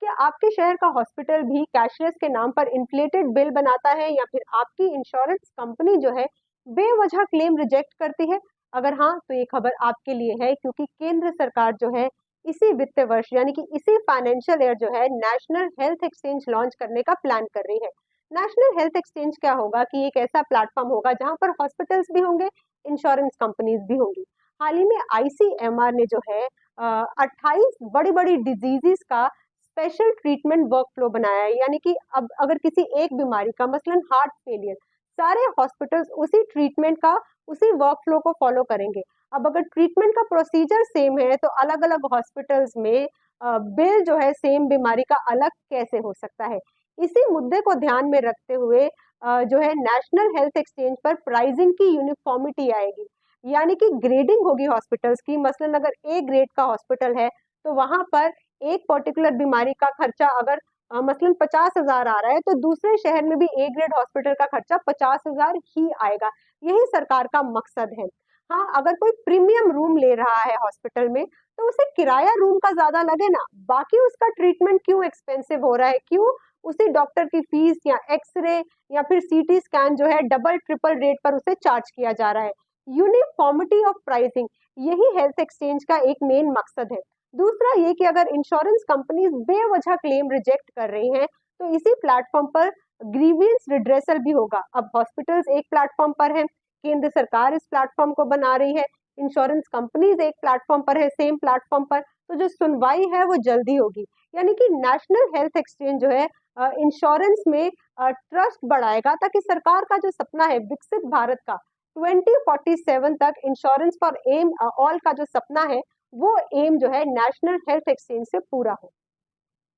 कि आपके शहर का हॉस्पिटल भी कैशलेस के नाम पर इन्फ्लेटेड बिल बनाता है या फिर आपकी इंश्योरेंस कंपनी जो है बेवजह क्लेम रिजेक्ट करती है? अगर हाँ, तो ये खबर आपके लिए है, क्योंकि केंद्र सरकार जो है इसी वित्त वर्ष यानी कि इसी फाइनेंशियल ईयर जो है नेशनल हेल्थ एक्सचेंज लॉन्च करने का प्लान कर रही है। नेशनल हेल्थ एक्सचेंज क्या होगा कि एक ऐसा प्लेटफॉर्म होगा जहां पर हॉस्पिटल्स भी होंगे, इंश्योरेंस कंपनीज भी होंगी। हाल ही में आईसीएमआर ने जो है 28 बड़ी बड़ी डिजीजेस का स्पेशल ट्रीटमेंट वर्क फ्लो बनाया है, यानी कि अब अगर किसी एक बीमारी का मसलन हार्ट फेलियर, सारे हॉस्पिटल्स उसी ट्रीटमेंट का उसी वर्क फ्लो को फॉलो करेंगे। अब अगर ट्रीटमेंट का प्रोसीजर सेम है तो अलग अलग हॉस्पिटल्स में बिल जो है सेम बीमारी का अलग कैसे हो सकता है? इसी मुद्दे को ध्यान में रखते हुए जो है नेशनल हेल्थ एक्सचेंज पर प्राइसिंग की यूनिफॉर्मिटी आएगी, यानी कि ग्रेडिंग होगी हॉस्पिटल्स की। मसलन अगर ए ग्रेड का हॉस्पिटल है तो वहां पर एक पर्टिकुलर बीमारी का खर्चा अगर मसलन 50,000 आ रहा है, तो दूसरे शहर में भी ए ग्रेड हॉस्पिटल का खर्चा 50,000 ही आएगा। यही सरकार का मकसद है। हाँ, अगर कोई प्रीमियम रूम ले रहा है हॉस्पिटल में तो उसे किराया रूम का ज्यादा लगे ना, बाकी उसका ट्रीटमेंट क्यों एक्सपेंसिव हो रहा है? क्यों उसी डॉक्टर की फीस या एक्सरे या फिर सीटी स्कैन जो है डबल ट्रिपल रेट पर उसे चार्ज किया जा रहा है? यूनिफॉर्मिटी ऑफ प्राइसिंग, यही हेल्थ एक्सचेंज का एक मेन मकसद है। दूसरा ये कि अगर इंश्योरेंस कंपनीज बेवजह क्लेम रिजेक्ट कर रही हैं तो इसी प्लेटफॉर्म पर ग्रीवियंस रिड्रेसल भी होगा। अब हॉस्पिटल्स एक प्लेटफॉर्म पर है, केंद्र सरकार इस प्लेटफॉर्म को बना रही है, इंश्योरेंस कंपनीज एक प्लेटफॉर्म पर है सेम प्लेटफॉर्म पर, तो जो सुनवाई है वो जल्दी होगी। यानी कि नेशनल हेल्थ एक्सचेंज जो है इंश्योरेंस में ट्रस्ट बढ़ाएगा, ताकि सरकार का जो सपना है विकसित भारत का 2047 तक इंश्योरेंस फॉर एम ऑल का जो सपना है वो एम जो है नेशनल हेल्थ एक्सचेंज से पूरा हो।